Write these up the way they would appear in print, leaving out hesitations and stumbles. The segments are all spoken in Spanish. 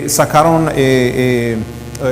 Sacaron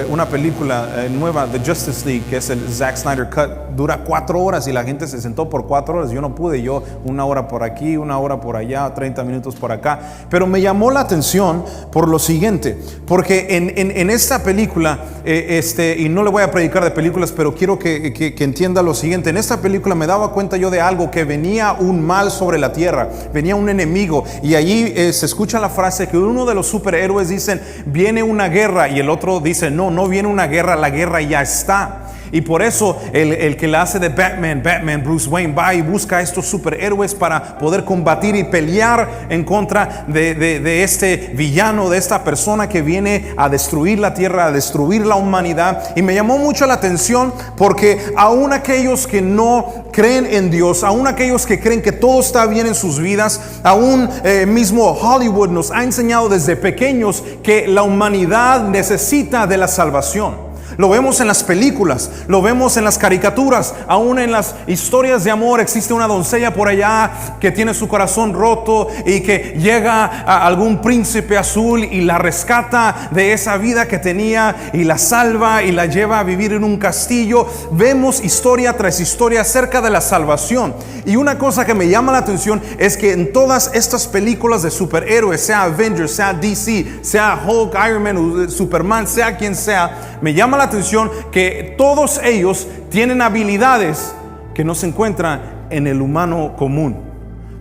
una película nueva, The Justice League, que es el Zack Snyder Cut. Dura 4 horas y la gente se sentó por 4 horas. Yo no pude, yo 1 hora por aquí, 1 hora por allá, 30 minutos por acá. Pero me llamó la atención por lo siguiente, porque en esta película, y no le voy a predicar de películas, pero quiero que entienda lo siguiente. En esta película me daba cuenta yo de algo, que venía un mal sobre la tierra, venía un enemigo, y allí se escucha la frase que uno de los superhéroes dicen, viene una guerra, y el otro dice, no viene una guerra, la guerra ya está. Y por eso el que la hace de Batman, Bruce Wayne, va y busca a estos superhéroes para poder combatir y pelear en contra de este villano, de esta persona que viene a destruir la tierra, a destruir la humanidad. Y me llamó mucho la atención porque aún aquellos que no creen en Dios, aún aquellos que creen que todo está bien en sus vidas, aún mismo Hollywood nos ha enseñado desde pequeños que la humanidad necesita de la salvación. Lo vemos en las películas, lo vemos en las caricaturas, aún en las historias de amor. Existe una doncella por allá que tiene su corazón roto y que llega a algún príncipe azul y la rescata de esa vida que tenía y la salva y la lleva a vivir en un castillo. Vemos historia tras historia acerca de la salvación. Y una cosa que me llama la atención es que en todas estas películas de superhéroes, sea Avengers, sea DC, sea Hulk, Iron Man, Superman, sea quien sea, me llama la atención que todos ellos tienen habilidades que no se encuentran en el humano común.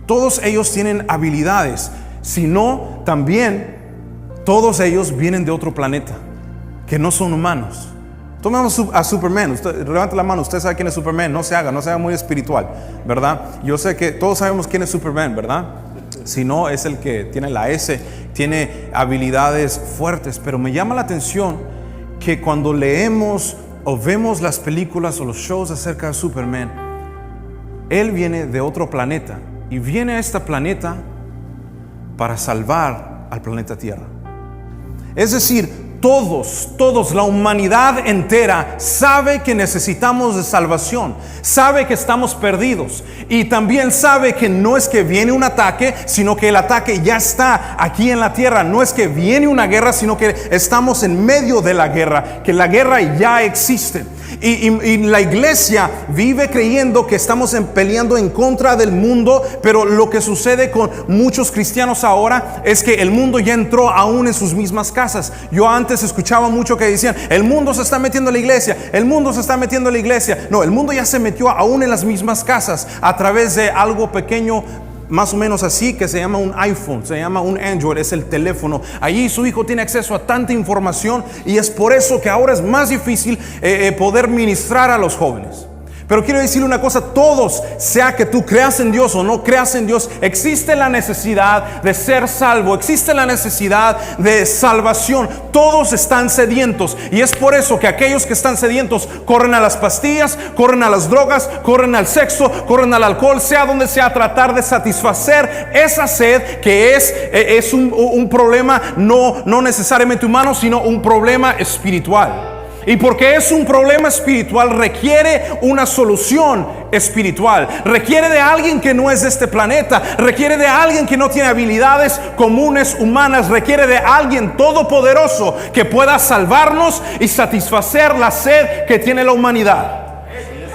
Todos ellos tienen habilidades, sino también todos ellos vienen de otro planeta, que no son humanos. Tomemos a Superman. Usted, levante la mano, usted sabe quién es Superman. No se haga muy espiritual, ¿verdad? Yo sé que todos sabemos quién es Superman, ¿verdad? Si no, es el que tiene la S, tiene habilidades fuertes. Pero me llama la atención que cuando leemos o vemos las películas o los shows acerca de Superman, él viene de otro planeta y viene a este planeta para salvar al planeta Tierra. Es decir, todos, la humanidad entera sabe que necesitamos de salvación, sabe que estamos perdidos y también sabe que no es que viene un ataque, sino que el ataque ya está aquí en la tierra. No es que viene una guerra, sino que estamos en medio de la guerra, que la guerra ya existe. Y la iglesia vive creyendo que estamos peleando en contra del mundo, pero lo que sucede con muchos cristianos ahora es que el mundo ya entró aún en sus mismas casas. Yo antes escuchaba mucho que decían, el mundo se está metiendo a la iglesia, el mundo se está metiendo a la iglesia. No, el mundo ya se metió aún en las mismas casas a través de algo pequeño, más o menos así, que se llama un iPhone, se llama un Android, es el teléfono. Allí su hijo tiene acceso a tanta información y es por eso que ahora es más difícil poder ministrar a los jóvenes. Pero quiero decirle una cosa, todos, sea que tú creas en Dios o no creas en Dios, existe la necesidad de ser salvo, existe la necesidad de salvación. Todos están sedientos y es por eso que aquellos que están sedientos corren a las pastillas, corren a las drogas, corren al sexo, corren al alcohol, sea donde sea, a tratar de satisfacer esa sed que es un problema no necesariamente humano, sino un problema espiritual. Y porque es un problema espiritual, requiere una solución espiritual. Requiere de alguien que no es de este planeta. Requiere de alguien que no tiene habilidades comunes humanas. Requiere de alguien todopoderoso que pueda salvarnos y satisfacer la sed que tiene la humanidad.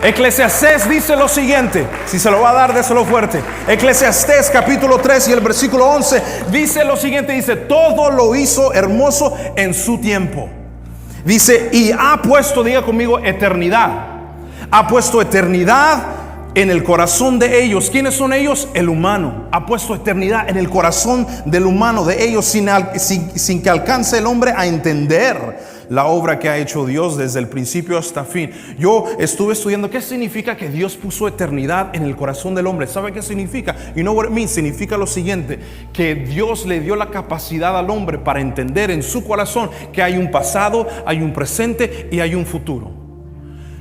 Eclesiastés dice lo siguiente, si se lo va a dar, déselo fuerte. Eclesiastés capítulo 3 y el versículo 11 dice lo siguiente, dice, todo lo hizo hermoso en su tiempo. Dice, y ha puesto, diga conmigo, eternidad. Ha puesto eternidad en el corazón de ellos. ¿Quiénes son ellos? El humano. Ha puesto eternidad en el corazón del humano, de ellos, sin que alcance el hombre a entender la obra que ha hecho Dios desde el principio hasta fin. Yo estuve estudiando qué significa que Dios puso eternidad en el corazón del hombre. ¿Sabe qué significa? You know what it means? Significa lo siguiente, que Dios le dio la capacidad al hombre para entender en su corazón que hay un pasado, hay un presente y hay un futuro.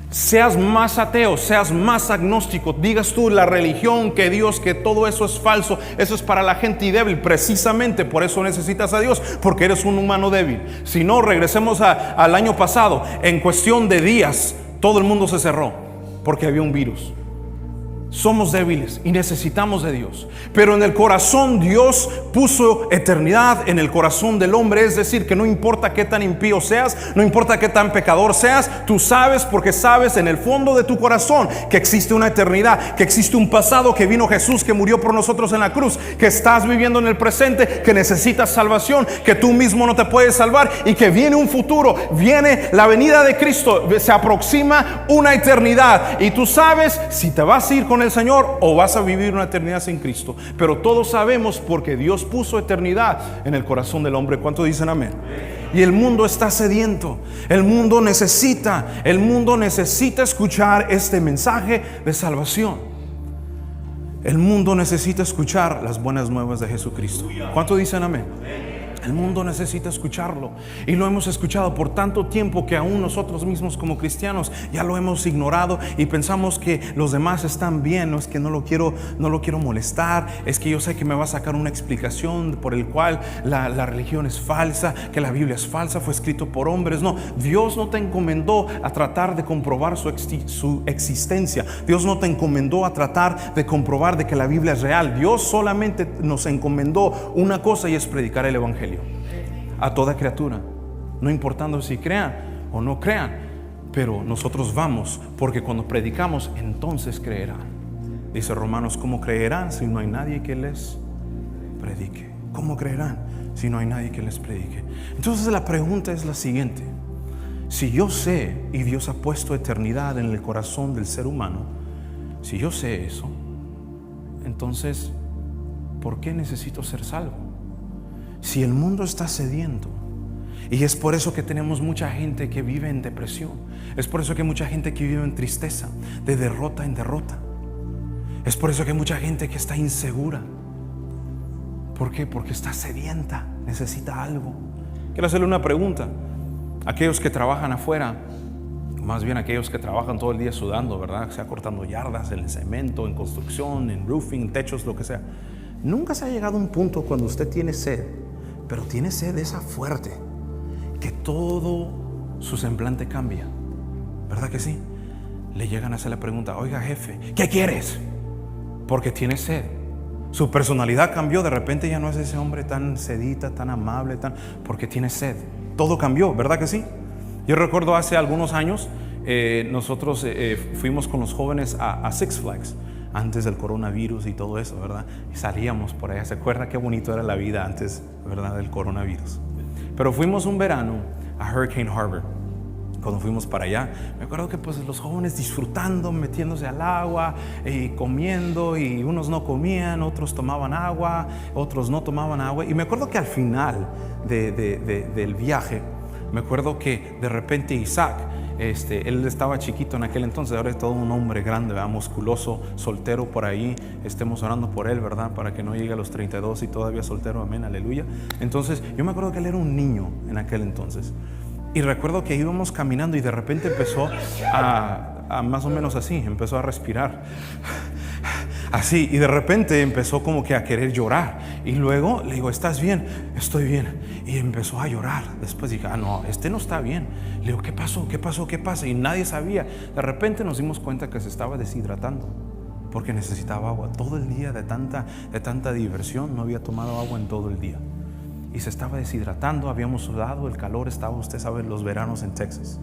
Seas más ateo, seas más agnóstico, digas tú la religión, que Dios, que todo eso es falso, eso es para la gente débil. Precisamente por eso necesitas a Dios, porque eres un humano débil. Si no, regresemos al año pasado. En cuestión de días todo el mundo se cerró porque había un virus. Somos débiles y necesitamos de Dios. Pero en el corazón Dios puso eternidad en el corazón del hombre. Es decir, que no importa qué tan impío seas, no importa qué tan pecador seas, tú sabes, porque sabes en el fondo de tu corazón que existe una eternidad, que existe un pasado, que vino Jesús, que murió por nosotros en la cruz, que estás viviendo en el presente, que necesitas salvación, que tú mismo no te puedes salvar y que viene un futuro, viene la venida de Cristo, se aproxima una eternidad y tú sabes si te vas a ir con el Señor o vas a vivir una eternidad sin Cristo. Pero todos sabemos porque Dios puso eternidad en el corazón del hombre. ¿Cuántos dicen amén? Y el mundo está sediento, el mundo necesita escuchar este mensaje de salvación. El mundo necesita escuchar las buenas nuevas de Jesucristo. ¿Cuántos dicen amén? El mundo necesita escucharlo y lo hemos escuchado por tanto tiempo que aún nosotros mismos como cristianos ya lo hemos ignorado y pensamos que los demás están bien. No es que no lo quiero molestar, es que yo sé que me va a sacar una explicación por el cual la religión es falsa, que la Biblia es falsa, fue escrito por hombres. No, Dios no te encomendó a tratar de comprobar su existencia. Dios no te encomendó a tratar de comprobar de que la Biblia es real. Dios solamente nos encomendó una cosa y es predicar el evangelio a toda criatura, no importando si crean o no crean, pero nosotros vamos porque cuando predicamos entonces creerán. Dice Romanos, ¿cómo creerán si no hay nadie que les predique? ¿Cómo creerán si no hay nadie que les predique? Entonces la pregunta es la siguiente: si yo sé y Dios ha puesto eternidad en el corazón del ser humano, si yo sé eso, entonces ¿por qué necesito ser salvo? Si el mundo está sediento, y es por eso que tenemos mucha gente que vive en depresión, es por eso que hay mucha gente que vive en tristeza, de derrota en derrota, es por eso que hay mucha gente que está insegura. ¿Por qué? Porque está sedienta, necesita algo. Quiero hacerle una pregunta: aquellos que trabajan afuera, más bien aquellos que trabajan todo el día sudando, ¿verdad? Sea cortando yardas en el cemento, en construcción, en roofing, techos, lo que sea. Nunca se ha llegado a un punto cuando usted tiene sed, pero tiene sed esa fuerte, que todo su semblante cambia, ¿verdad que sí? Le llegan a hacer la pregunta: oiga jefe, ¿qué quieres? Porque tiene sed. Su personalidad cambió, de repente ya no es ese hombre tan sedita, tan amable, porque tiene sed. Todo cambió, ¿verdad que sí? Yo recuerdo hace algunos años, nosotros fuimos con los jóvenes a Six Flags, antes del coronavirus y todo eso, ¿verdad? Y salíamos por allá. ¿Se acuerda qué bonito era la vida antes, ¿verdad?, del coronavirus? Pero fuimos un verano a Hurricane Harbor. Cuando fuimos para allá, me acuerdo que pues los jóvenes disfrutando, metiéndose al agua y comiendo, y unos no comían, otros tomaban agua, otros no tomaban agua. Y me acuerdo que al final del viaje, me acuerdo que de repente Isaac, él estaba chiquito en aquel entonces, ahora es todo un hombre grande, ¿verdad? Musculoso, soltero por ahí. Estemos orando por él, ¿verdad? Para que no llegue a los 32 y todavía soltero, amén, aleluya. Entonces yo me acuerdo que él era un niño en aquel entonces, y recuerdo que íbamos caminando y de repente empezó a más o menos así, empezó a respirar así, y de repente empezó como que a querer llorar, y luego le digo: ¿estás bien? Estoy bien. Y empezó a llorar. Después dije: no, no está bien. Le digo: ¿qué pasó? ¿Qué pasó? ¿Qué pasa? Y nadie sabía. De repente nos dimos cuenta que se estaba deshidratando porque necesitaba agua. Todo el día de tanta diversión, no había tomado agua en todo el día y se estaba deshidratando. Habíamos sudado, el calor estaba, usted sabe, los veranos en Texas.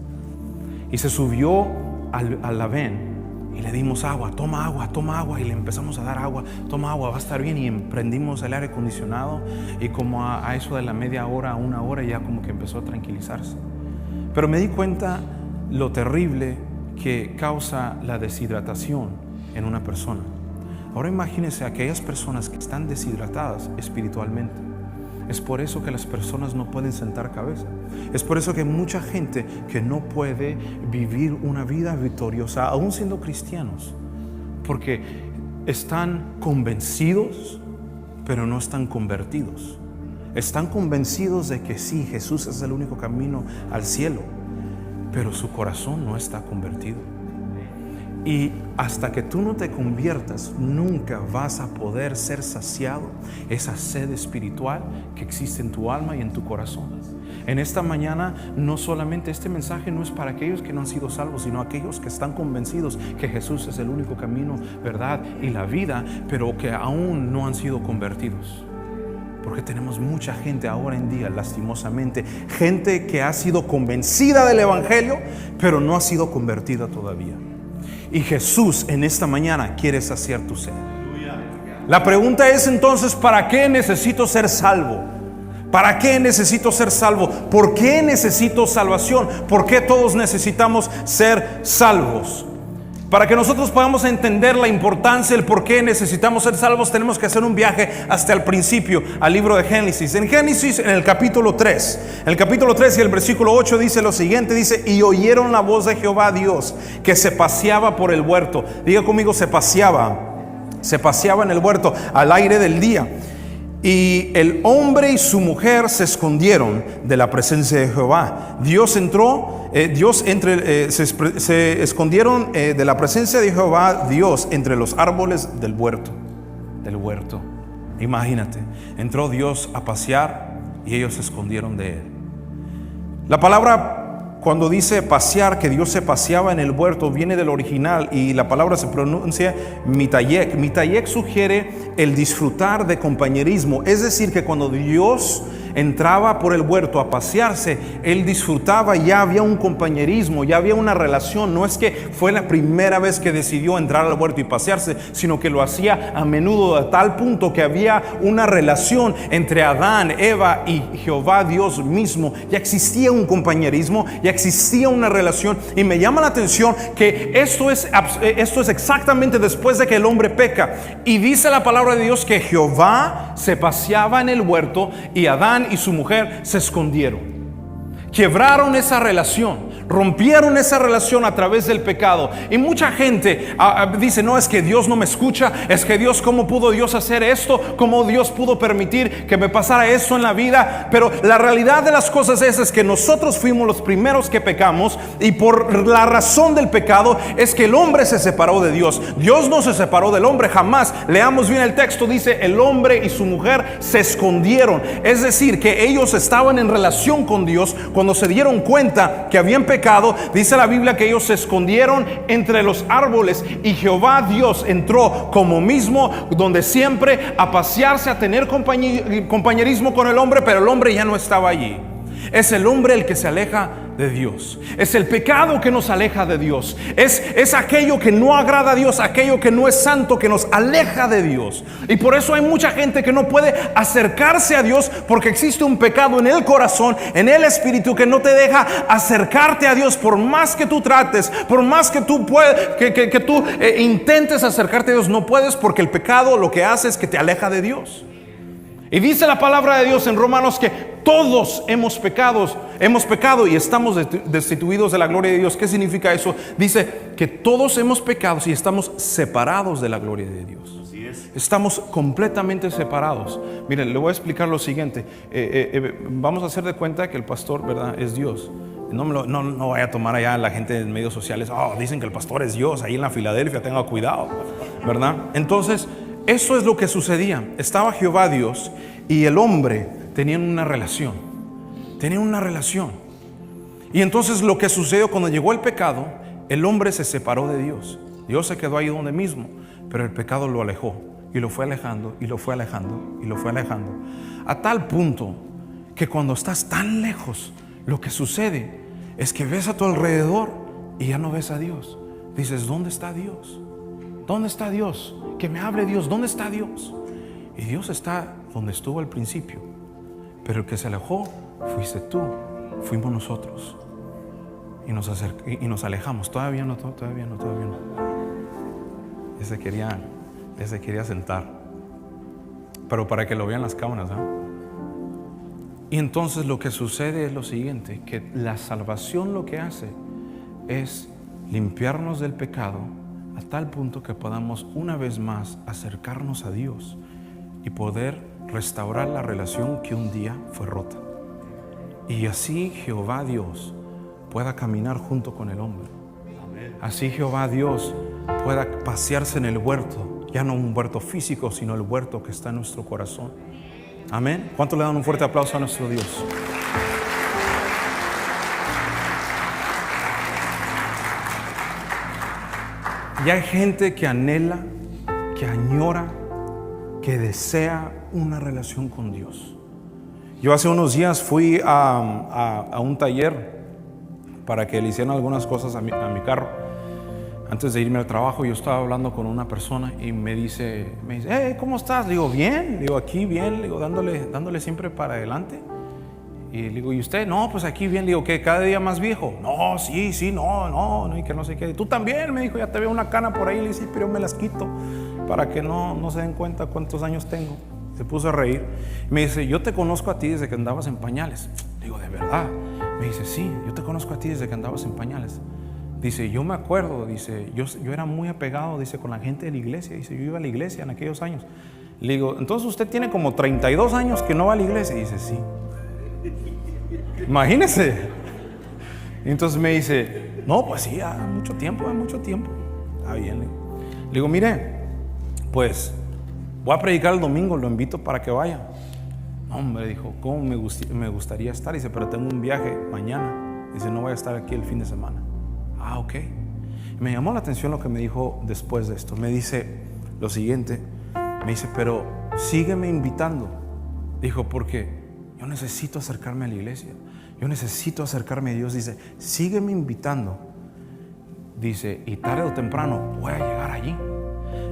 Y se subió a la van y le dimos agua: toma agua, y le empezamos a dar agua: toma agua, va a estar bien. Y prendimos el aire acondicionado, y como a eso de la media hora, una hora, ya como que empezó a tranquilizarse. Pero me di cuenta lo terrible que causa la deshidratación en una persona. Ahora imagínense aquellas personas que están deshidratadas espiritualmente. Es por eso que las personas no pueden sentar cabeza. Es por eso que hay mucha gente que no puede vivir una vida victoriosa, aún siendo cristianos, porque están convencidos, pero no están convertidos. Están convencidos de que sí, Jesús es el único camino al cielo, pero su corazón no está convertido. Y hasta que tú no te conviertas, nunca vas a poder ser saciado esa sed espiritual que existe en tu alma y en tu corazón. En esta mañana, no solamente este mensaje no es para aquellos que no han sido salvos, sino aquellos que están convencidos que Jesús es el único camino, verdad y la vida, pero que aún no han sido convertidos. Porque tenemos mucha gente ahora en día, lastimosamente, gente que ha sido convencida del Evangelio, pero no ha sido convertida todavía. Y Jesús en esta mañana quiere saciar tu sed. La pregunta es entonces, ¿para qué necesito ser salvo? ¿Para qué necesito ser salvo? ¿Por qué necesito salvación? ¿Por qué todos necesitamos ser salvos? Para que nosotros podamos entender la importancia, el por qué necesitamos ser salvos, tenemos que hacer un viaje hasta el principio, al libro de Génesis. En Génesis, en el capítulo 3, y el versículo 8 dice lo siguiente, dice: y oyeron la voz de Jehová Dios, que se paseaba por el huerto. Diga conmigo, se paseaba en el huerto al aire del día. Y el hombre y su mujer se escondieron de la presencia de Jehová. Se escondieron de la presencia de Jehová Dios entre los árboles del huerto. Imagínate, entró Dios a pasear y ellos se escondieron de él. La palabra, cuando dice pasear, que Dios se paseaba en el huerto, viene del original y la palabra se pronuncia mitayek. Mitayek sugiere el disfrutar de compañerismo. Es decir, que cuando Dios entraba por el huerto a pasearse, él disfrutaba, ya había un compañerismo, ya había una relación. No es que fue la primera vez que decidió entrar al huerto y pasearse, sino que lo hacía a menudo, a tal punto que había una relación entre Adán, Eva y Jehová Dios mismo. Ya existía un compañerismo, ya existía una relación. Y me llama la atención que esto es exactamente después de que el hombre peca. Y dice la palabra de Dios que Jehová se paseaba en el huerto y Adán y su mujer se escondieron. Quebraron esa relación, rompieron esa relación a través del pecado. Y mucha gente dice: no, es que Dios no me escucha, es que Dios, ¿cómo pudo Dios hacer esto? ¿Cómo Dios pudo permitir que me pasara esto en la vida? Pero la realidad de las cosas es que nosotros fuimos los primeros que pecamos, y por la razón del pecado es que el hombre se separó de Dios. Dios no se separó del hombre, jamás. Leamos bien el texto, dice: el hombre y su mujer se escondieron. Es decir, que ellos estaban en relación con Dios. Cuando se dieron cuenta que habían pecado, dice la Biblia que ellos se escondieron entre los árboles, y Jehová Dios entró como mismo donde siempre a pasearse, a tener compañerismo con el hombre, pero el hombre ya no estaba allí. Es el hombre el que se aleja de Dios. Es el pecado que nos aleja de Dios. Es aquello que no agrada a Dios, aquello que no es santo, que nos aleja de Dios. Y por eso hay mucha gente que no puede acercarse a Dios, porque existe un pecado en el corazón, en el espíritu, que no te deja acercarte a Dios. Por más que tú trates, por más que tú intentes acercarte a Dios, no puedes, porque el pecado lo que hace es que te aleja de Dios. Y dice la palabra de Dios en Romanos que todos hemos pecado y estamos destituidos de la gloria de Dios. ¿Qué significa eso? Dice que todos hemos pecado y estamos separados de la gloria de Dios. Así es. Estamos completamente separados. Miren, le voy a explicar lo siguiente. Vamos a hacer de cuenta que el pastor, ¿verdad?, es Dios. No vaya a tomar allá la gente en medios sociales: oh, dicen que el pastor es Dios, ahí en la Filadelfia, tenga cuidado, ¿verdad? Entonces, eso es lo que sucedía. Estaba Jehová Dios y el hombre tenían una relación. Y entonces lo que sucedió cuando llegó el pecado, el hombre se separó de Dios. Dios se quedó ahí donde mismo, pero el pecado lo alejó, y lo fue alejando, y lo fue alejando, y lo fue alejando, a tal punto que cuando estás tan lejos, lo que sucede es que ves a tu alrededor y ya no ves a Dios. Dices: ¿dónde está Dios? ¿Dónde está Dios? Que me hable Dios. ¿Dónde está Dios? Y Dios está donde estuvo al principio, pero el que se alejó fuiste tú, fuimos nosotros, y nos alejamos. Todavía no. Ya se quería sentar, pero para que lo vean las cámaras, ¿eh? Y entonces lo que sucede es lo siguiente: que la salvación lo que hace es limpiarnos del pecado, a tal punto que podamos una vez más acercarnos a Dios y poder restaurar la relación que un día fue rota. Y así Jehová Dios pueda caminar junto con el hombre. Así Jehová Dios pueda pasearse en el huerto, ya no un huerto físico, sino el huerto que está en nuestro corazón. Amén. ¿Cuánto le dan un fuerte aplauso a nuestro Dios? Y hay gente que anhela, que añora, que desea una relación con Dios. Yo hace unos días fui a un taller para que le hicieran algunas cosas a mi carro. Antes de irme al trabajo, yo estaba hablando con una persona y me dice, hey, ¿cómo estás? Le digo, bien. Le digo, aquí bien. Le digo, dándole siempre para adelante. Y le digo, ¿y usted? No, pues aquí bien. Le digo, ¿qué? ¿Cada día más viejo? No, sí, no, y que no sé qué. Tú también, me dijo, ya te veo una cana por ahí. Le dije, sí, pero yo me las quito para que no se den cuenta cuántos años tengo. Se puso a reír. Me dice, yo te conozco a ti desde que andabas en pañales. Le digo, ¿de verdad? Me dice, sí, yo te conozco a ti desde que andabas en pañales. Dice, yo me acuerdo, dice, yo era muy apegado, dice, con la gente de la iglesia. Dice, yo iba a la iglesia en aquellos años. Le digo, entonces usted tiene como 32 años que no va a la iglesia. Dice, sí. Imagínese. Y entonces me dice, no, pues sí, hace mucho tiempo. Está bien. Le digo, mire, pues voy a predicar el domingo, lo invito para que vaya. No, hombre, dijo, ¿cómo me gustaría estar? Dice, pero tengo un viaje mañana. Dice, no voy a estar aquí el fin de semana. Ah, ok. Me llamó la atención lo que me dijo después de esto. Me dice lo siguiente, me dice, pero sígueme invitando. Dijo, porque yo necesito acercarme a la iglesia. Yo necesito acercarme a Dios. Dice, sígueme invitando. Dice, y tarde o temprano voy a llegar allí.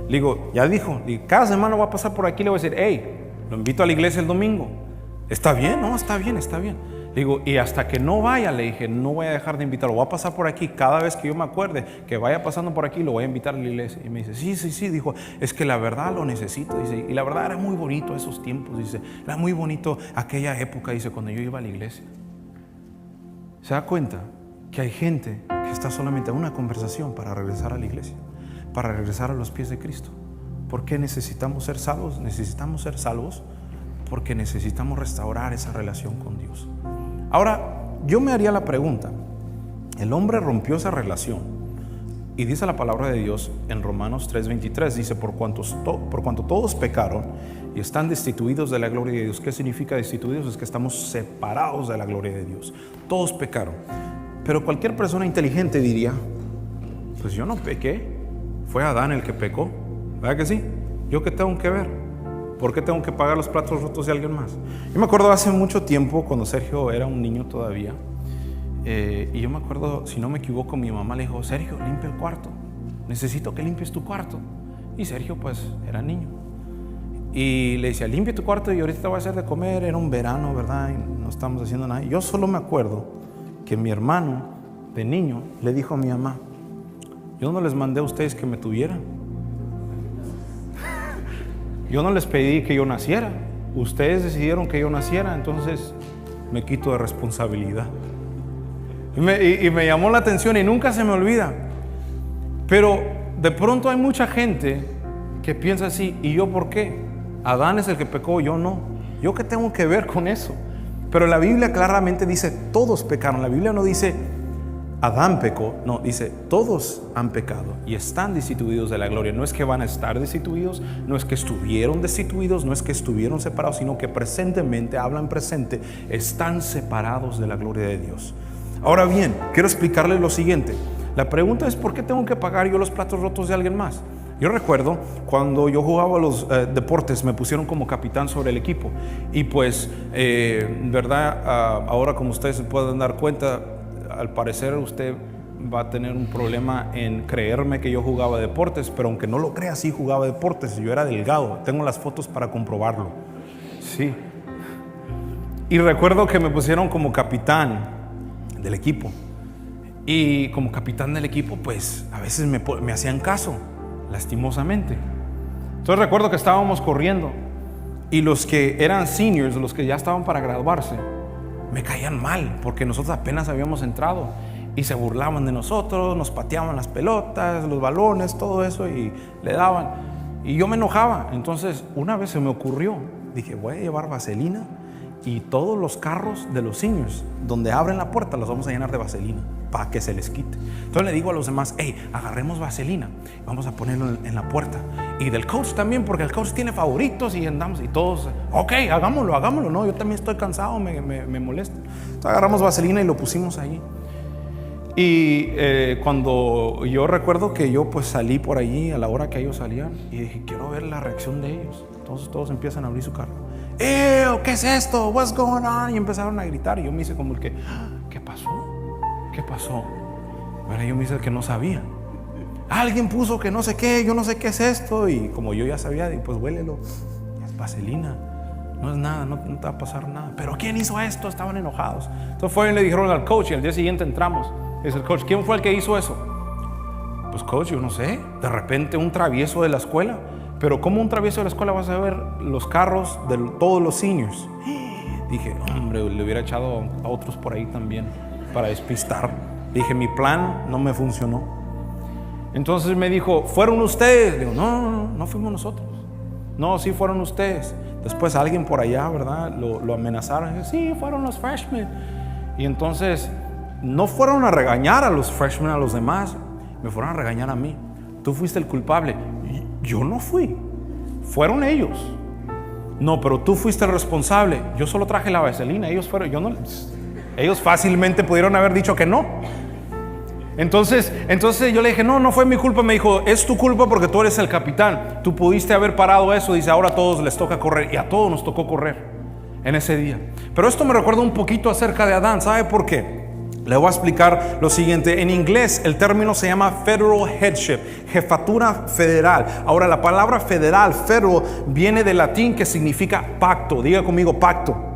Le digo, ya dijo, cada semana voy a pasar por aquí. Le voy a decir, hey, lo invito a la iglesia el domingo. ¿Está bien? No, está bien. Le digo, y hasta que no vaya, le dije, no voy a dejar de invitarlo. Voy a pasar por aquí. Cada vez que yo me acuerde que vaya pasando por aquí, lo voy a invitar a la iglesia. Y me dice, sí. Dijo, es que la verdad lo necesito. Dice, y la verdad era muy bonito esos tiempos. Dice, era muy bonito aquella época. Dice, cuando yo iba a la iglesia. ¿Se da cuenta que hay gente que está solamente en una conversación para regresar a la iglesia? Para regresar a los pies de Cristo. ¿Por qué necesitamos ser salvos? Necesitamos ser salvos porque necesitamos restaurar esa relación con Dios. Ahora, yo me haría la pregunta, el hombre rompió esa relación y dice la palabra de Dios en Romanos 3:23, dice, por cuanto todos pecaron y están destituidos de la gloria de Dios. ¿Qué significa destituidos? Es que estamos separados de la gloria de Dios. Todos pecaron. Pero cualquier persona inteligente diría, pues yo no pequé, fue Adán el que pecó, ¿verdad que sí? ¿Yo qué tengo que ver? ¿Por qué tengo que pagar los platos rotos de alguien más? Yo me acuerdo hace mucho tiempo, cuando Sergio era un niño todavía, y yo me acuerdo, si no me equivoco, mi mamá le dijo, Sergio, limpia el cuarto, necesito que limpies tu cuarto. Y Sergio pues era niño. Y le decía, limpia tu cuarto y ahorita te voy a hacer de comer. Era un verano, ¿verdad? Y no estábamos haciendo nada. Yo solo me acuerdo que mi hermano de niño le dijo a mi mamá, yo no les mandé a ustedes que me tuvieran. Yo no les pedí que yo naciera. Ustedes decidieron que yo naciera, entonces me quito de responsabilidad. Y me llamó la atención y nunca se me olvida. Pero de pronto hay mucha gente que piensa así, ¿y yo por qué? Adán es el que pecó, yo no. ¿Yo qué tengo que ver con eso? Pero la Biblia claramente dice, todos pecaron. La Biblia no dice, Adán pecó, no, dice, todos han pecado y están destituidos de la gloria. No es que van a estar destituidos, no es que estuvieron destituidos, no es que estuvieron separados, sino que presentemente, hablan presente, están separados de la gloria de Dios. Ahora bien, quiero explicarles lo siguiente. La pregunta es, ¿por qué tengo que pagar yo los platos rotos de alguien más? Yo recuerdo cuando yo jugaba los deportes, me pusieron como capitán sobre el equipo. Y pues, verdad, ahora como ustedes se pueden dar cuenta, al parecer usted va a tener un problema en creerme que yo jugaba deportes, pero aunque no lo crea, sí jugaba deportes. Yo era delgado, tengo las fotos para comprobarlo. Sí. Y recuerdo que me pusieron como capitán del equipo. Y como capitán del equipo, pues a veces me hacían caso, lastimosamente. Entonces recuerdo que estábamos corriendo y los que eran seniors, los que ya estaban para graduarse, me caían mal porque nosotros apenas habíamos entrado y se burlaban de nosotros, nos pateaban las pelotas, los balones, todo eso y le daban. Y yo me enojaba. Entonces una vez se me ocurrió, dije, voy a llevar vaselina y todos los carros de los seniors donde abren la puerta los vamos a llenar de vaselina para que se les quite. Entonces le digo a los demás, hey, agarremos vaselina, vamos a ponerlo en la puerta. Y del coach también, porque el coach tiene favoritos y andamos y todos, ok, hagámoslo, no, yo también estoy cansado, me molesta. Entonces agarramos vaselina y lo pusimos ahí. Y cuando yo recuerdo que yo pues salí por allí a la hora que ellos salían y dije, quiero ver la reacción de ellos. Entonces todos empiezan a abrir su carro. ¿Qué es esto? What's going on? Y empezaron a gritar y yo me hice como el que, ¿qué pasó? ¿Qué pasó? Bueno, yo me hice el que no sabía. Alguien puso que no sé qué, yo no sé qué es esto. Y como yo ya sabía, pues huélelo, es vaselina, no es nada, no te va a pasar nada. Pero ¿quién hizo esto? Estaban enojados. Entonces fueron y le dijeron al coach y al día siguiente entramos. Dice el coach, ¿quién fue el que hizo eso? Pues coach, yo no sé, de repente un travieso de la escuela. Pero ¿cómo un travieso de la escuela vas a ver los carros de todos los seniors? Dije, hombre, le hubiera echado a otros por ahí también para despistar. Dije, mi plan no me funcionó. Entonces me dijo, ¿fueron ustedes? Digo, no fuimos nosotros. No, sí fueron ustedes. Después alguien por allá, ¿verdad? Lo amenazaron. Dije, sí, fueron los freshmen. Y entonces no fueron a regañar a los freshmen, a los demás. Me fueron a regañar a mí. Tú fuiste el culpable. Yo no fui. Fueron ellos. No, pero tú fuiste el responsable. Yo solo traje la vaselina. Ellos fueron, yo no. Ellos fácilmente pudieron haber dicho que no. Entonces yo le dije, no fue mi culpa. Me dijo, es tu culpa porque tú eres el capitán. Tú pudiste haber parado eso. Dice, ahora a todos les toca correr. Y a todos nos tocó correr en ese día. Pero esto me recuerda un poquito acerca de Adán. ¿Sabe por qué? Le voy a explicar lo siguiente. En inglés el término se llama federal headship, jefatura federal. Ahora la palabra federal, federal, viene del latín que significa pacto. Diga conmigo, pacto.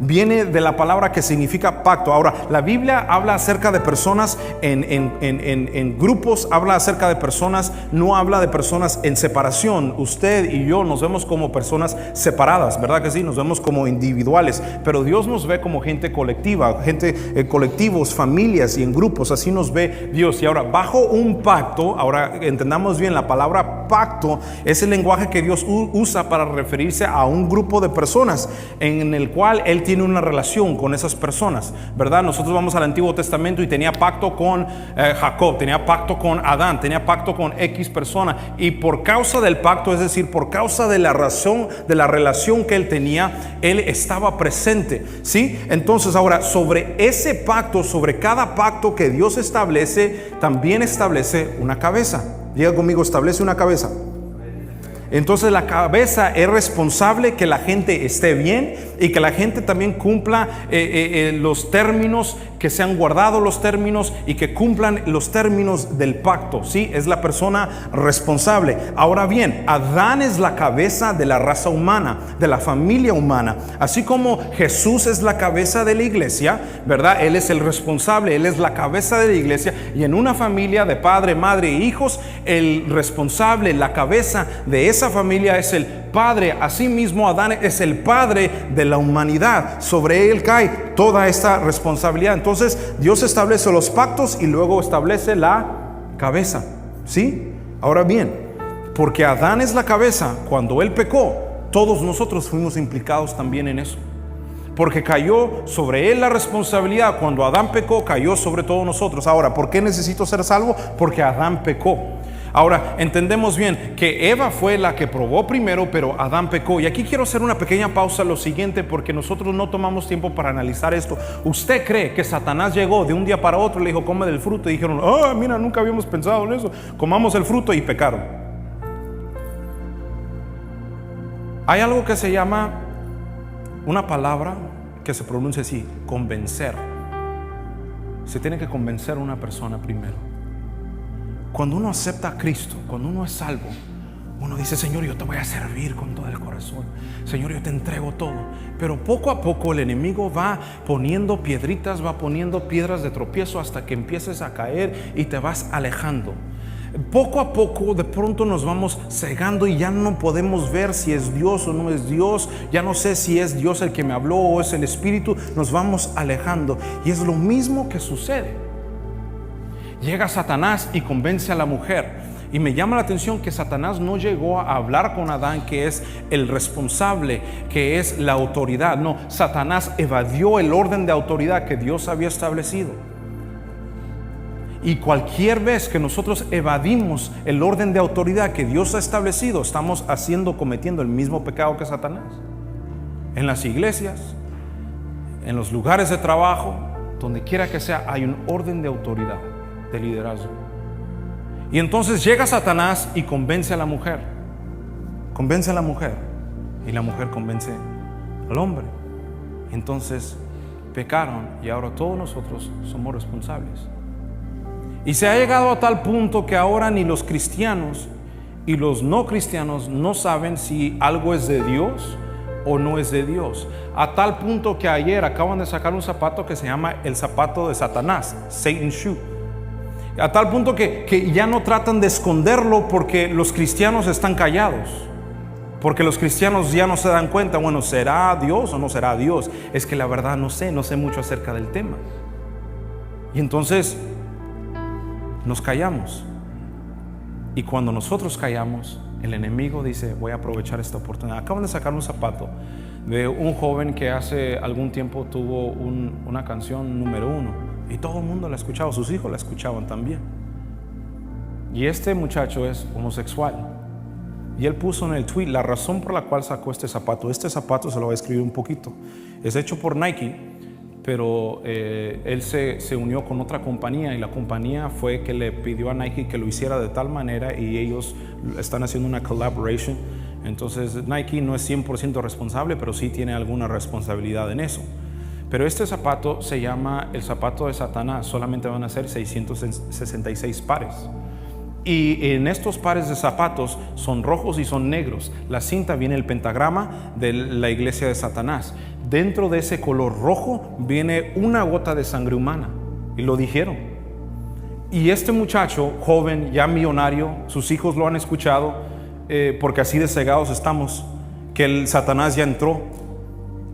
Viene de la palabra que significa pacto. Ahora, la Biblia habla acerca de personas en grupos, habla acerca de personas, no habla de personas en separación. Usted y yo nos vemos como personas separadas, ¿verdad que sí? Nos vemos como individuales, pero Dios nos ve como gente colectiva, colectivos, familias y en grupos, así nos ve Dios. Y ahora, bajo un pacto, ahora entendamos bien, la palabra pacto es el lenguaje que Dios usa para referirse a un grupo de personas en el cual Él tiene una relación con esas personas, ¿verdad? Nosotros vamos al Antiguo Testamento y tenía pacto con Jacob, tenía pacto con Adán, tenía pacto con X persona, y por causa del pacto, es decir, por causa de la razón, de la relación que él tenía, él estaba presente, ¿sí? Entonces ahora, sobre ese pacto, sobre cada pacto que Dios establece, también establece una cabeza. Diga conmigo, establece una cabeza. Entonces la cabeza es responsable que la gente esté bien y que la gente también cumpla los términos, que sean guardados los términos y que cumplan los términos del pacto, ¿sí? Es la persona responsable. Ahora bien, Adán es la cabeza de la raza humana, de la familia humana. Así como Jesús es la cabeza de la iglesia, ¿verdad? Él es el responsable, Él es la cabeza de la iglesia. Y en una familia de padre, madre e hijos, el responsable, la cabeza de esa familia es el padre. Asimismo, Adán es el padre de la humanidad. Sobre él cae toda esta responsabilidad. Entonces Dios establece los pactos y luego establece la cabeza, ¿sí? Ahora bien, porque Adán es la cabeza, cuando él pecó, todos nosotros fuimos implicados también en eso. Porque cayó sobre él la responsabilidad. Cuando Adán pecó, cayó sobre todos nosotros. Ahora, ¿por qué necesito ser salvo? Porque Adán pecó. Ahora, entendemos bien que Eva fue la que probó primero, pero Adán pecó. Y aquí quiero hacer una pequeña pausa, lo siguiente, porque nosotros no tomamos tiempo para analizar esto. ¿Usted cree que Satanás llegó de un día para otro y le dijo, come del fruto? Y dijeron, mira, nunca habíamos pensado en eso. Comamos el fruto, y pecaron. Hay algo que se llama una palabra que se pronuncia así, convencer. Se tiene que convencer a una persona primero. Cuando uno acepta a Cristo, cuando uno es salvo, uno dice, Señor, yo te voy a servir con todo el corazón. Señor, yo te entrego todo. Pero poco a poco el enemigo va poniendo piedritas, va poniendo piedras de tropiezo hasta que empieces a caer y te vas alejando. Poco a poco de pronto nos vamos cegando y ya no podemos ver si es Dios o no es Dios. Ya no sé si es Dios el que me habló o es el Espíritu. Nos vamos alejando y es lo mismo que sucede. Llega Satanás y convence a la mujer. Y me llama la atención que Satanás no llegó a hablar con Adán, que es el responsable, que es la autoridad. No, Satanás evadió el orden de autoridad que Dios había establecido. Y cualquier vez que nosotros evadimos el orden de autoridad que Dios ha establecido, estamos cometiendo el mismo pecado que Satanás. En las iglesias, en los lugares de trabajo, donde quiera que sea, hay un orden de autoridad, de liderazgo. Y entonces llega Satanás y convence a la mujer. Convence a la mujer. Y la mujer convence al hombre. Entonces pecaron y ahora todos nosotros somos responsables. Y se ha llegado a tal punto que ahora ni los cristianos y los no cristianos no saben si algo es de Dios o no es de Dios. A tal punto que ayer acaban de sacar un zapato que se llama el zapato de Satanás, Satan's Shoe. A tal punto que ya no tratan de esconderlo porque los cristianos están callados. Porque los cristianos ya no se dan cuenta, bueno, ¿será Dios o no será Dios? Es que la verdad no sé mucho acerca del tema. Y entonces nos callamos. Y cuando nosotros callamos, el enemigo dice, voy a aprovechar esta oportunidad. Acaban de sacar un zapato de un joven que hace algún tiempo tuvo una canción número 1. Y todo el mundo la escuchaba, sus hijos la escuchaban también. Y este muchacho es homosexual. Y él puso en el tweet la razón por la cual sacó este zapato. Este zapato se lo voy a escribir un poquito. Es hecho por Nike, pero él se unió con otra compañía y la compañía fue que le pidió a Nike que lo hiciera de tal manera y ellos están haciendo una collaboration. Entonces Nike no es 100% responsable, pero sí tiene alguna responsabilidad en eso. Pero este zapato se llama el zapato de Satanás. Solamente van a ser 666 pares. Y en estos pares de zapatos son rojos y son negros. La cinta viene el pentagrama de la iglesia de Satanás. Dentro de ese color rojo viene una gota de sangre humana. Y lo dijeron. Y este muchacho, joven, ya millonario, sus hijos lo han escuchado, porque así de cegados estamos, que el Satanás ya entró.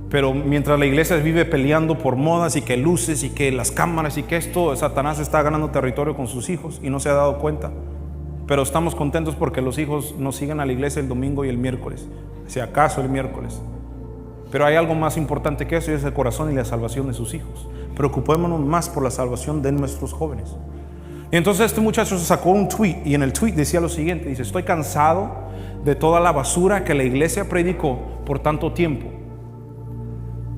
Pero mientras la iglesia vive peleando por modas y que luces y que las cámaras y que esto, Satanás está ganando territorio con sus hijos y no se ha dado cuenta. Pero estamos contentos porque los hijos nos siguen a la iglesia el domingo y el miércoles, si acaso el miércoles. Pero hay algo más importante que eso y es el corazón y la salvación de sus hijos. Preocupémonos más por la salvación de nuestros jóvenes. Y entonces este muchacho sacó un tweet y en el tweet decía lo siguiente, dice, estoy cansado de toda la basura que la iglesia predicó por tanto tiempo.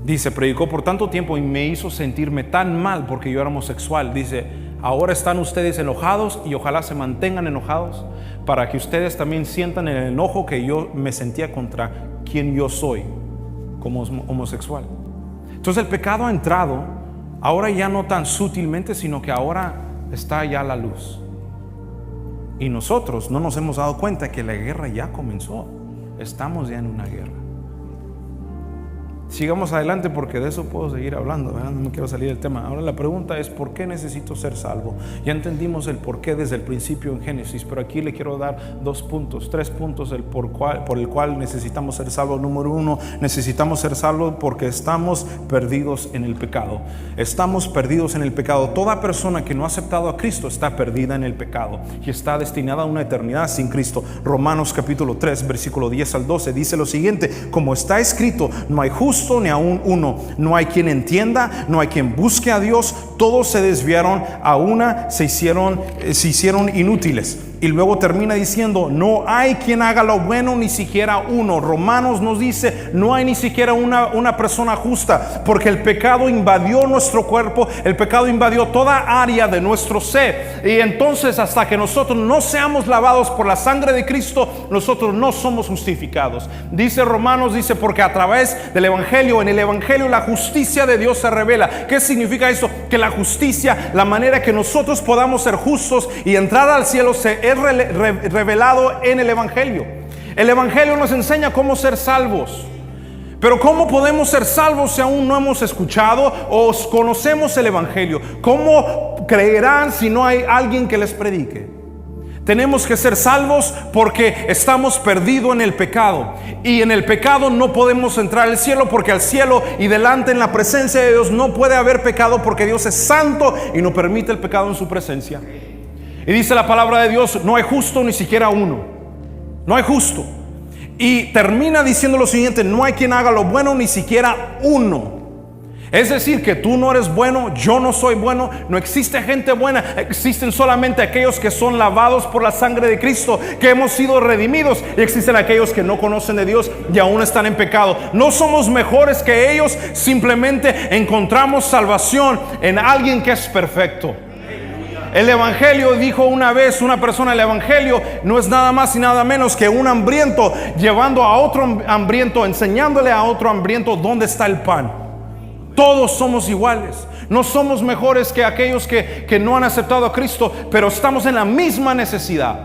Dice, predicó por tanto tiempo y me hizo sentirme tan mal porque yo era homosexual. Dice, ahora están ustedes enojados y ojalá se mantengan enojados para que ustedes también sientan el enojo que yo me sentía contra quien yo soy como homosexual. Entonces el pecado ha entrado, ahora ya no tan sutilmente, sino que ahora está ya a la luz. Y nosotros no nos hemos dado cuenta que la guerra ya comenzó. Estamos ya en una guerra. Sigamos adelante porque de eso puedo seguir hablando, ¿verdad? No me quiero salir del tema. Ahora la pregunta es, ¿por qué necesito ser salvo? Ya entendimos el por qué desde el principio en Génesis, pero aquí le quiero dar 3 puntos por el cual necesitamos ser salvos. Número 1, necesitamos ser salvos porque estamos perdidos en el pecado. Estamos perdidos en el pecado. Toda persona que no ha aceptado a Cristo está perdida en el pecado y está destinada a una eternidad sin Cristo. Romanos capítulo 3, versículo 10 al 12 dice lo siguiente, como está escrito, no hay justo ni aún uno, no hay quien entienda, no hay quien busque a Dios, todos se desviaron, a una se hicieron inútiles. Y luego termina diciendo, no hay quien haga lo bueno, ni siquiera uno. Romanos nos dice, no hay ni siquiera una persona justa, porque el pecado invadió nuestro cuerpo, el pecado invadió toda área de nuestro ser. Y entonces hasta que nosotros no seamos lavados por la sangre de Cristo, nosotros no somos justificados. Dice Romanos, dice, porque a través del Evangelio, en el Evangelio la justicia de Dios se revela. ¿Qué significa eso? Que la justicia, la manera que nosotros podamos ser justos y entrar al cielo es revelado en el Evangelio. El Evangelio nos enseña cómo ser salvos. Pero ¿cómo podemos ser salvos si aún no hemos escuchado o conocemos el Evangelio? ¿Cómo creerán si no hay alguien que les predique? Tenemos que ser salvos porque estamos perdidos en el pecado. Y en el pecado no podemos entrar al cielo, porque al cielo y delante en la presencia de Dios no puede haber pecado, porque Dios es santo y no permite el pecado en su presencia. Y dice la palabra de Dios, no hay justo ni siquiera uno. No hay justo. Y termina diciendo lo siguiente, no hay quien haga lo bueno ni siquiera uno. Es decir, que tú no eres bueno, yo no soy bueno, no existe gente buena, existen solamente aquellos que son lavados por la sangre de Cristo, que hemos sido redimidos, y existen aquellos que no conocen de Dios y aún están en pecado. No somos mejores que ellos, simplemente encontramos salvación en alguien que es perfecto. El evangelio, dijo una vez una persona, el evangelio no es nada más y nada menos que un hambriento llevando a otro hambriento, enseñándole a otro hambriento dónde está el pan. Todos somos iguales, no somos mejores que aquellos que no han aceptado a Cristo, pero estamos en la misma necesidad.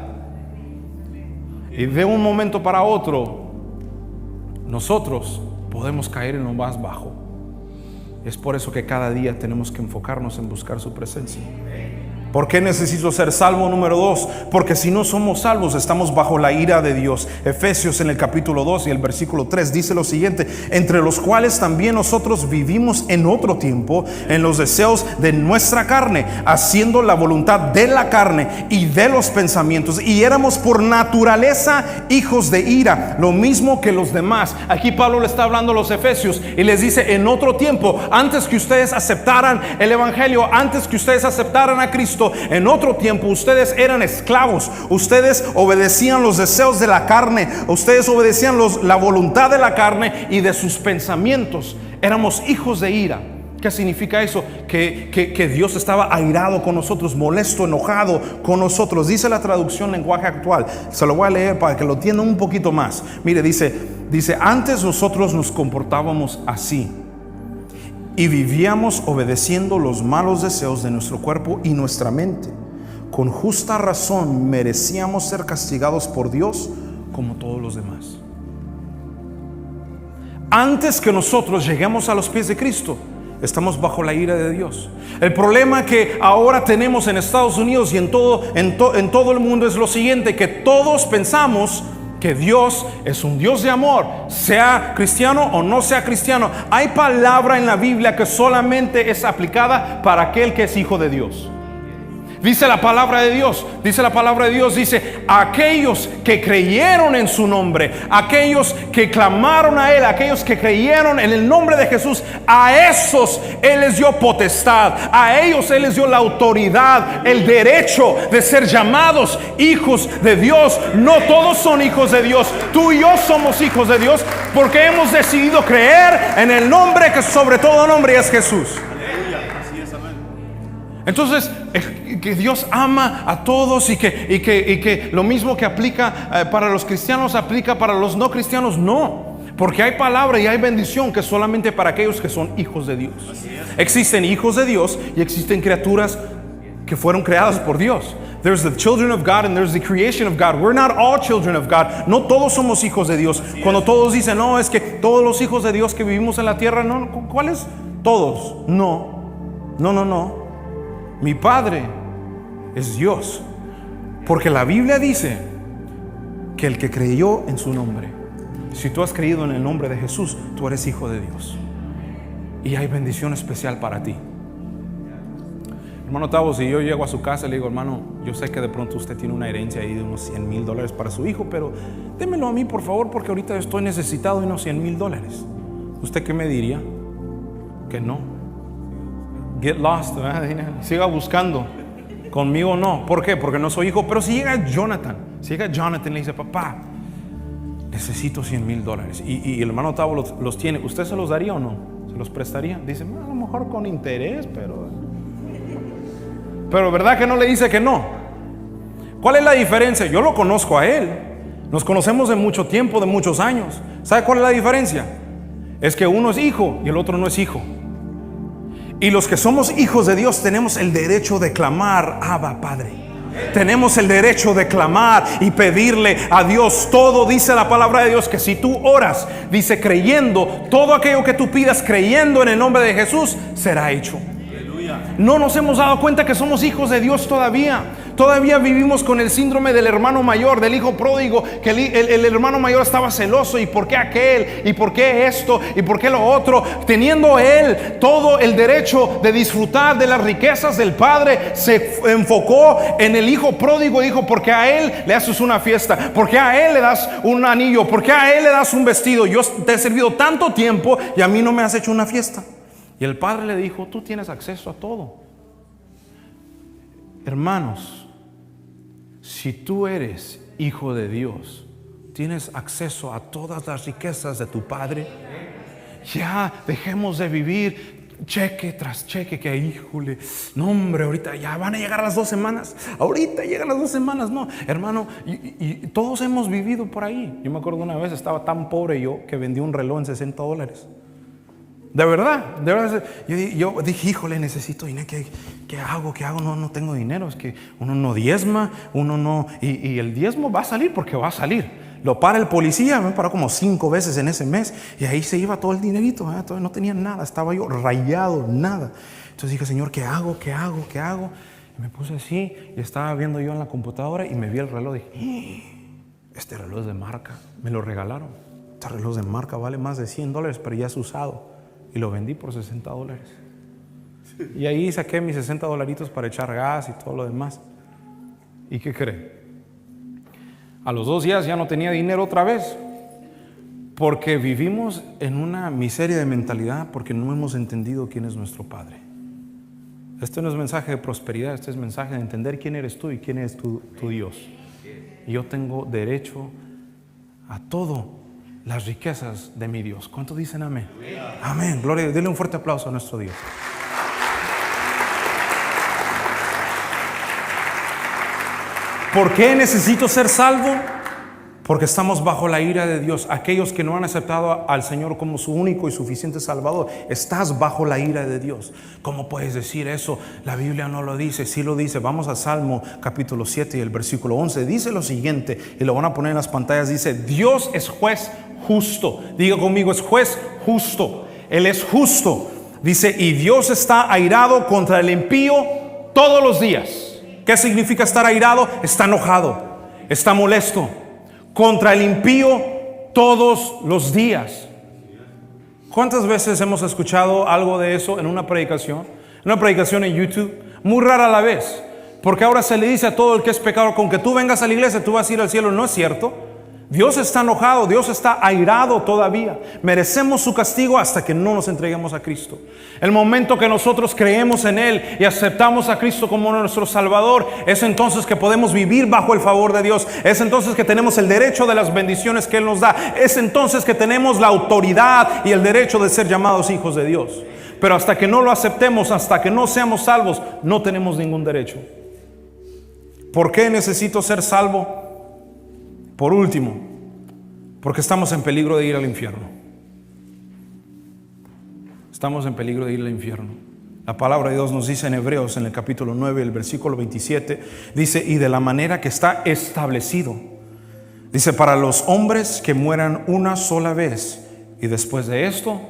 Y de un momento para otro, nosotros podemos caer en lo más bajo. Es por eso que cada día tenemos que enfocarnos en buscar su presencia. ¿Por qué necesito ser salvo? Número 2, porque si no somos salvos estamos bajo la ira de Dios. Efesios en el capítulo 2 y el versículo 3 dice lo siguiente: entre los cuales también nosotros vivimos en otro tiempo en los deseos de nuestra carne, haciendo la voluntad de la carne y de los pensamientos, y éramos por naturaleza hijos de ira, lo mismo que los demás. Aquí Pablo le está hablando a los efesios y les dice: en otro tiempo, antes que ustedes aceptaran el evangelio, antes que ustedes aceptaran a Cristo, en otro tiempo ustedes eran esclavos, ustedes obedecían los deseos de la carne, ustedes obedecían la voluntad de la carne y de sus pensamientos. Éramos hijos de ira. ¿Qué significa eso? Que Dios estaba airado con nosotros, molesto, enojado con nosotros. Dice la traducción lenguaje actual, se lo voy a leer para que lo entiendan un poquito más. Mire, dice, antes nosotros nos comportábamos así y vivíamos obedeciendo los malos deseos de nuestro cuerpo y nuestra mente. Con justa razón merecíamos ser castigados por Dios como todos los demás. Antes que nosotros lleguemos a los pies de Cristo, estamos bajo la ira de Dios. El problema que ahora tenemos en Estados Unidos y en todo el mundo es lo siguiente: que todos pensamos que Dios es un Dios de amor, sea cristiano o no sea cristiano. Hay palabra en la Biblia que solamente es aplicada para aquel que es hijo de Dios. Dice la palabra de Dios, dice: aquellos que creyeron en su nombre, aquellos que clamaron a Él, aquellos que creyeron en el nombre de Jesús, a esos Él les dio potestad, a ellos Él les dio la autoridad, el derecho de ser llamados hijos de Dios. No todos son hijos de Dios, tú y yo somos hijos de Dios porque hemos decidido creer en el nombre que sobre todo nombre es Jesús. Entonces, que Dios ama a todos y que lo mismo que aplica para los cristianos aplica para los no cristianos. No, porque hay palabra y hay bendición que solamente para aquellos que son hijos de Dios. Existen hijos de Dios y existen criaturas que fueron creadas por Dios. There's the children of God and there's the creation of God. We're not all children of God. No todos somos hijos de Dios. Cuando todos dicen: no, es que todos los hijos de Dios que vivimos en la tierra, no, ¿cuáles? Todos. No. Mi Padre es Dios, porque la Biblia dice que el que creyó en su nombre, si tú has creído en el nombre de Jesús, tú eres hijo de Dios y hay bendición especial para ti. Hermano Tavo, si yo llego a su casa y le digo: hermano, yo sé que de pronto usted tiene una herencia ahí de unos $100,000 para su hijo, pero démelo a mí por favor, porque ahorita estoy necesitado de unos $100,000. ¿Usted qué me diría? Que no. Get lost, ¿verdad? Siga buscando. Conmigo no. ¿Por qué? Porque no soy hijo. Pero si llega Jonathan y le dice: papá, necesito $100,000 y el hermano Tavo los tiene, ¿usted se los daría o no? ¿Se los prestaría? Dice: a lo mejor con interés, pero ¿verdad que no le dice que no? ¿Cuál es la diferencia? Yo lo conozco a él, nos conocemos de mucho tiempo, de muchos años. ¿Sabe cuál es la diferencia? Es que uno es hijo y el otro no es hijo. Y los que somos hijos de Dios tenemos el derecho de clamar: Abba, Padre. Tenemos el derecho de clamar y pedirle a Dios todo. Dice la palabra de Dios que si tú oras, dice, creyendo, todo aquello que tú pidas creyendo en el nombre de Jesús será hecho. No nos hemos dado cuenta que somos hijos de Dios todavía. Todavía vivimos con el síndrome del hermano mayor, del hijo pródigo, que el hermano mayor estaba celoso. ¿Y por qué aquel? ¿Y por qué esto? ¿Y por qué lo otro? Teniendo él todo el derecho de disfrutar de las riquezas del Padre, se enfocó en el hijo pródigo y dijo: porque a él le haces una fiesta, porque a él le das un anillo, porque a él le das un vestido. Yo te he servido tanto tiempo y a mí no me has hecho una fiesta. Y el padre le dijo, tú tienes acceso a todo. Hermanos, si tú eres hijo de Dios, tienes acceso a todas las riquezas de tu padre. Ya dejemos de vivir cheque tras cheque, que híjole, no hombre, ahorita ya van a llegar las 2 semanas, ahorita llegan las 2 semanas, no, hermano, y todos hemos vivido por ahí. Yo me acuerdo una vez, estaba tan pobre yo que vendí un reloj en $60. De verdad, yo dije, híjole, necesito dinero, ¿qué hago? No tengo dinero, es que uno no diezma, uno no, y el diezmo va a salir porque va a salir. Lo para el policía, me paró como 5 veces en ese mes, y ahí se iba todo el dinerito, no tenía nada, estaba yo rayado, nada. Entonces dije, Señor, ¿qué hago? Y me puse así, y estaba viendo yo en la computadora, y me vi el reloj, y dije, este reloj es de marca, me lo regalaron. Este reloj de marca vale más de $100, pero ya es usado. Y lo vendí por $60. Y ahí saqué mis $60 para echar gas y todo lo demás. ¿Y qué cree? A los 2 días ya no tenía dinero otra vez. Porque vivimos en una miseria de mentalidad, porque no hemos entendido quién es nuestro Padre. Este no es mensaje de prosperidad, este es mensaje de entender quién eres tú y quién es tu Dios. Y yo tengo derecho a todo. Las riquezas de mi Dios. ¿Cuántos dicen amén? Amén. Gloria a Dios. Dile un fuerte aplauso a nuestro Dios. ¿Por qué necesito ser salvo? Porque estamos bajo la ira de Dios. Aquellos que no han aceptado al Señor como su único y suficiente Salvador, estás bajo la ira de Dios. ¿Cómo puedes decir eso? La Biblia no lo dice. Sí lo dice. Vamos a Salmo capítulo 7 y el versículo 11. Dice lo siguiente, y lo van a poner en las pantallas. Dice, Dios es juez justo. Diga conmigo, es juez justo. Él es justo. Dice, y Dios está airado contra el impío todos los días. ¿Qué significa estar airado? Está enojado, está molesto contra el impío todos los días. ¿Cuántas veces hemos escuchado algo de eso en una predicación? Una predicación en YouTube, muy rara a la vez, porque ahora se le dice a todo el que es pecador, con que tú vengas a la iglesia tú vas a ir al cielo. No es cierto. Dios está enojado, Dios está airado todavía. Merecemos su castigo hasta que no nos entreguemos a Cristo. El momento que nosotros creemos en Él y aceptamos a Cristo como nuestro Salvador, es entonces que podemos vivir bajo el favor de Dios. Es entonces que tenemos el derecho de las bendiciones que Él nos da. Es entonces que tenemos la autoridad y el derecho de ser llamados hijos de Dios. Pero hasta que no lo aceptemos, hasta que no seamos salvos, no tenemos ningún derecho. ¿Por qué necesito ser salvo? Por último, porque estamos en peligro de ir al infierno. Estamos en peligro de ir al infierno. La palabra de Dios nos dice en Hebreos, en el capítulo 9, el versículo 27, dice, y de la manera que está establecido, dice, para los hombres que mueran una sola vez, y después de esto,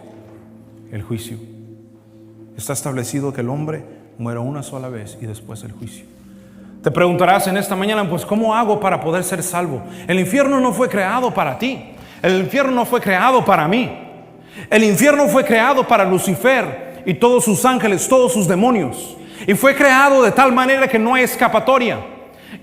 el juicio. Está establecido que el hombre muera una sola vez y después el juicio. Te preguntarás en esta mañana, pues ¿cómo hago para poder ser salvo? El infierno no fue creado para ti. El infierno no fue creado para mí. El infierno fue creado para Lucifer y todos sus ángeles, todos sus demonios. Y fue creado de tal manera que no hay escapatoria.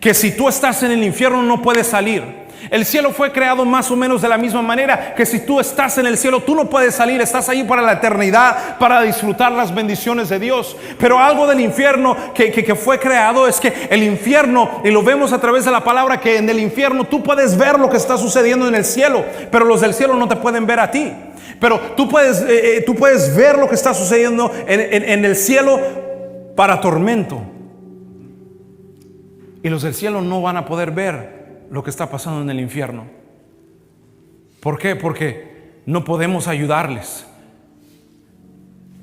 Que si tú estás en el infierno no puedes salir. El cielo fue creado más o menos de la misma manera que si tú estás en el cielo, tú no puedes salir, estás ahí para la eternidad, para disfrutar las bendiciones de Dios. Pero algo del infierno que fue creado es que el infierno, y lo vemos a través de la palabra, que en el infierno tú puedes ver lo que está sucediendo en el cielo, pero los del cielo no te pueden ver a ti. Pero tú puedes ver lo que está sucediendo en el cielo para tormento. Y los del cielo no van a poder ver lo que está pasando en el infierno. ¿Por qué? Porque no podemos ayudarles.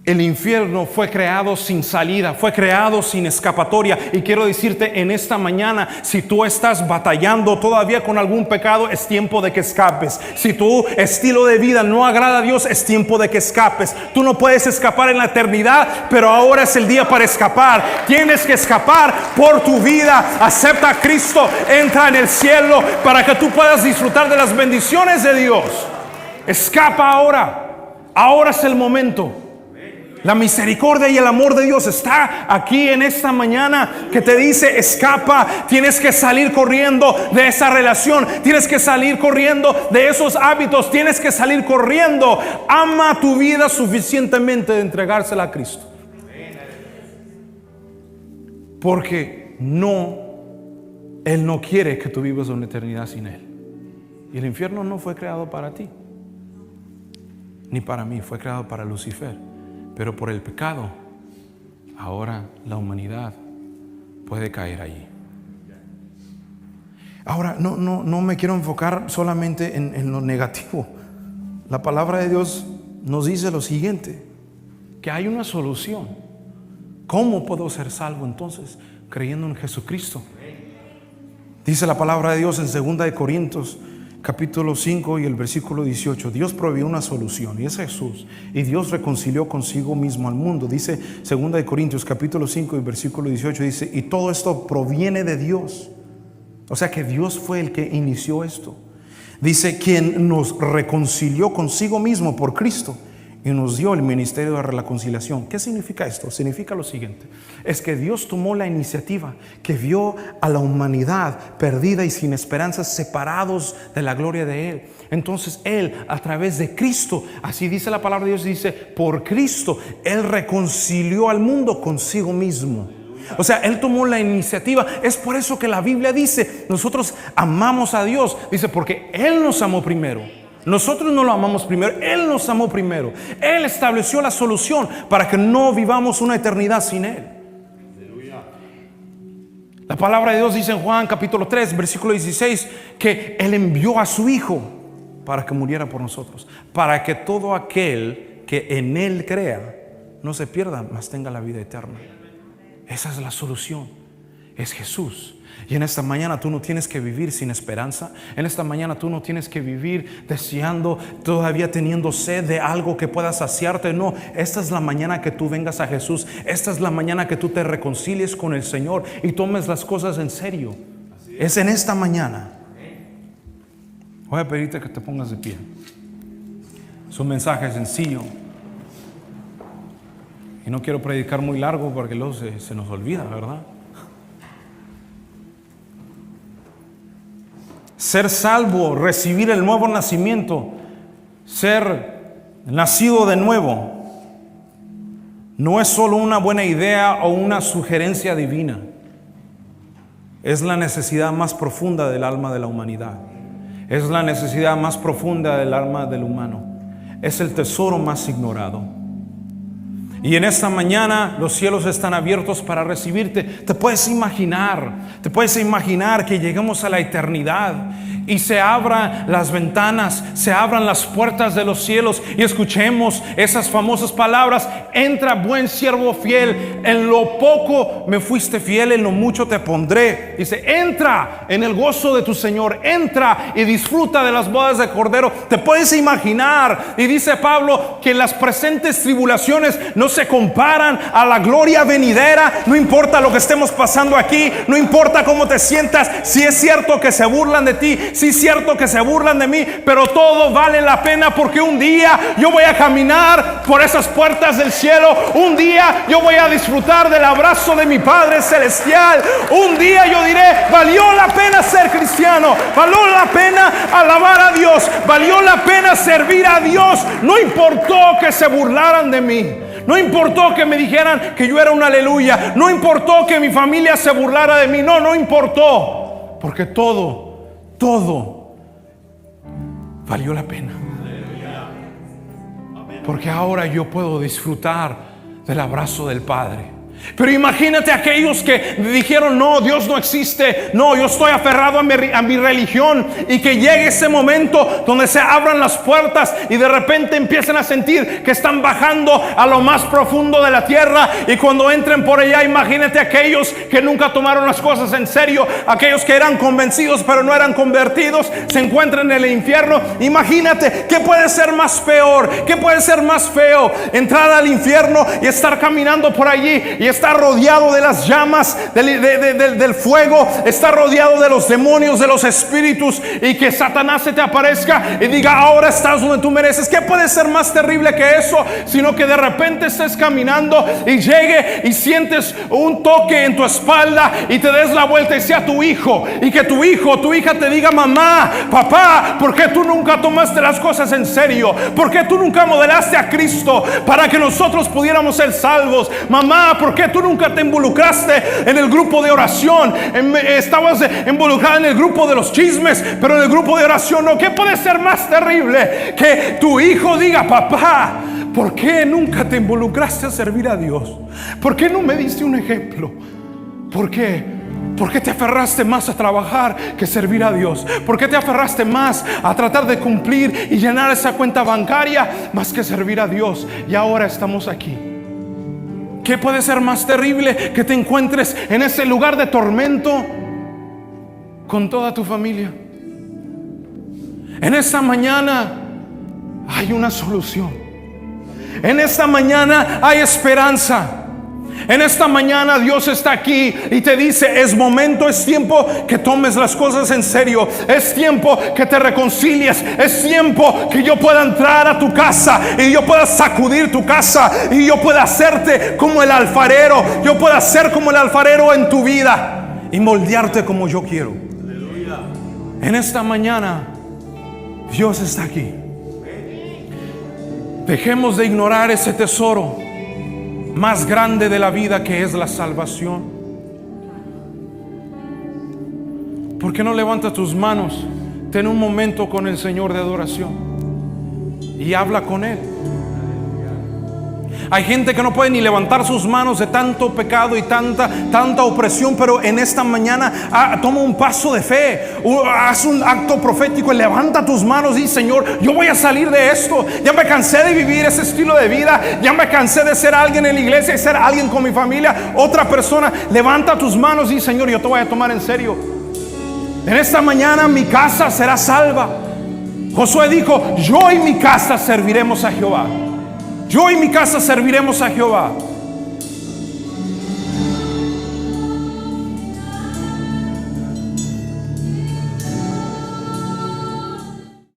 El infierno fue creado sin salida, fue creado sin escapatoria. Y quiero decirte en esta mañana, si tú estás batallando todavía con algún pecado, es tiempo de que escapes. Si tu estilo de vida no agrada a Dios, es tiempo de que escapes. Tú no puedes escapar en la eternidad, pero ahora es el día para escapar. Tienes que escapar por tu vida. Acepta a Cristo, entra en el cielo para que tú puedas disfrutar de las bendiciones de Dios. Escapa ahora. Ahora es el momento. La misericordia y el amor de Dios está aquí en esta mañana, que te dice: escapa. Tienes que salir corriendo de esa relación, tienes que salir corriendo de esos hábitos, tienes que salir corriendo. Ama tu vida suficientemente de entregársela a Cristo, porque Él no quiere que tú vivas una eternidad sin Él. Y el infierno no fue creado para ti ni para mí, fue creado para Lucifer. Pero por el pecado, ahora la humanidad puede caer allí. Ahora, no me quiero enfocar solamente en lo negativo. La palabra de Dios nos dice lo siguiente: que hay una solución. ¿Cómo puedo ser salvo entonces? Creyendo en Jesucristo. Dice la palabra de Dios en 2 de Corintios capítulo 5 y el versículo 18. Dios proveyó una solución, y es Jesús. Y Dios reconcilió consigo mismo al mundo. Dice 2 de Corintios capítulo 5 y versículo 18. Dice: y todo esto proviene de Dios. O sea que Dios fue el que inició esto. Dice: quien nos reconcilió consigo mismo por Cristo y nos dio el ministerio de la reconciliación. ¿Qué significa esto? Significa lo siguiente: es que Dios tomó la iniciativa, que vio a la humanidad perdida y sin esperanzas, separados de la gloria de Él. Entonces Él, a través de Cristo, así dice la palabra de Dios, dice: por Cristo Él reconcilió al mundo consigo mismo. O sea, Él tomó la iniciativa. Es por eso que la Biblia dice: nosotros amamos a Dios. Dice: porque Él nos amó primero. Nosotros no lo amamos primero, Él nos amó primero. Él estableció la solución para que no vivamos una eternidad sin Él. La palabra de Dios dice en Juan capítulo 3 versículo 16 que Él envió a su Hijo para que muriera por nosotros, para que todo aquel que en Él crea no se pierda, mas tenga la vida eterna. Esa es la solución, es Jesús. Y en esta mañana tú no tienes que vivir sin esperanza. En esta mañana tú no tienes que vivir deseando, todavía teniendo sed de algo que pueda saciarte. No, esta es la mañana que tú vengas a Jesús. Esta es la mañana que tú te reconcilies con el Señor y tomes las cosas en serio. Es en esta mañana. Voy a pedirte que te pongas de pie. Es un mensaje sencillo y no quiero predicar muy largo porque luego se nos olvida, ¿verdad? Ser salvo, recibir el nuevo nacimiento, ser nacido de nuevo, no es solo una buena idea o una sugerencia divina. Es la necesidad más profunda del alma de la humanidad. Es la necesidad más profunda del alma del humano. Es el tesoro más ignorado. Y en esta mañana los cielos están abiertos para recibirte. Te puedes imaginar que lleguemos a la eternidad y se abran las ventanas, se abran las puertas de los cielos y escuchemos esas famosas palabras: entra, buen siervo fiel, en lo poco me fuiste fiel, en lo mucho te pondré. Dice: entra en el gozo de tu Señor, entra y disfruta de las bodas de Cordero. Te puedes imaginar. Y dice Pablo que las presentes tribulaciones no se comparan a la gloria venidera. No importa lo que estemos pasando aquí, no importa cómo te sientas, si es cierto que se burlan de ti, si es cierto que se burlan de mí, pero todo vale la pena, porque un día yo voy a caminar por esas puertas del cielo. Un día yo voy a disfrutar del abrazo de mi Padre Celestial. Un día yo diré: valió la pena ser cristiano, valió la pena alabar a Dios, valió la pena servir a Dios. No importó que se burlaran de mí, no importó que me dijeran que yo era un aleluya, no importó que mi familia se burlara de mí, no importó, porque todo valió la pena. Porque ahora yo puedo disfrutar del abrazo del Padre. Pero imagínate aquellos que dijeron: no, Dios no existe, no, yo estoy aferrado a mi religión, y que llegue ese momento donde se abran las puertas y de repente empiecen a sentir que están bajando a lo más profundo de la tierra. Y cuando entren por allá, imagínate aquellos que nunca tomaron las cosas en serio, aquellos que eran convencidos pero no eran convertidos, se encuentran en el infierno. Imagínate, ¿qué puede ser más peor? ¿Qué puede ser más feo? Entrar al infierno y estar caminando por allí y está rodeado de las llamas, del fuego, está rodeado de los demonios, de los espíritus, y que Satanás se te aparezca y diga: ahora estás donde tú mereces. ¿Qué puede ser más terrible que eso? Sino que de repente estés caminando y llegue y sientes un toque en tu espalda y te des la vuelta y sea tu hijo, y que tu hijo o tu hija te diga: mamá, papá, ¿por qué tú nunca tomaste las cosas en serio? ¿Por qué tú nunca modelaste a Cristo para que nosotros pudiéramos ser salvos? Mamá, ¿por qué tú nunca te involucraste en el grupo de oración? Estabas involucrada en el grupo de los chismes, pero en el grupo de oración no. ¿Qué puede ser más terrible que tu hijo diga: papá, ¿por qué nunca te involucraste a servir a Dios? ¿Por qué no me diste un ejemplo? ¿Por qué? ¿Por qué te aferraste más a trabajar que servir a Dios? ¿Por qué te aferraste más a tratar de cumplir y llenar esa cuenta bancaria más que servir a Dios? Y ahora estamos aquí. ¿Qué puede ser más terrible que te encuentres en ese lugar de tormento con toda tu familia? En esta mañana hay una solución. En esta mañana hay esperanza. En esta mañana Dios está aquí y te dice: es momento, es tiempo que tomes las cosas en serio. Es tiempo que te reconcilies. Es tiempo que yo pueda entrar a tu casa y yo pueda sacudir tu casa y yo pueda hacerte como el alfarero. Yo pueda ser como el alfarero en tu vida y moldearte como yo quiero. En esta mañana Dios está aquí. Dejemos de ignorar ese tesoro más grande de la vida, que es la salvación. ¿Por qué no levantas tus manos? Ten un momento con el Señor de adoración y habla con Él. Hay gente que no puede ni levantar sus manos de tanto pecado y tanta opresión, pero en esta mañana toma un paso de fe, haz un acto profético y levanta tus manos y dice: Señor, yo voy a salir de esto. Ya me cansé de vivir ese estilo de vida. Ya me cansé de ser alguien en la iglesia y ser alguien con mi familia, otra persona. Levanta tus manos y dice: Señor, yo te voy a tomar en serio. En esta mañana mi casa será salva. Josué dijo: yo y mi casa serviremos a Jehová. Yo y mi casa serviremos a Jehová.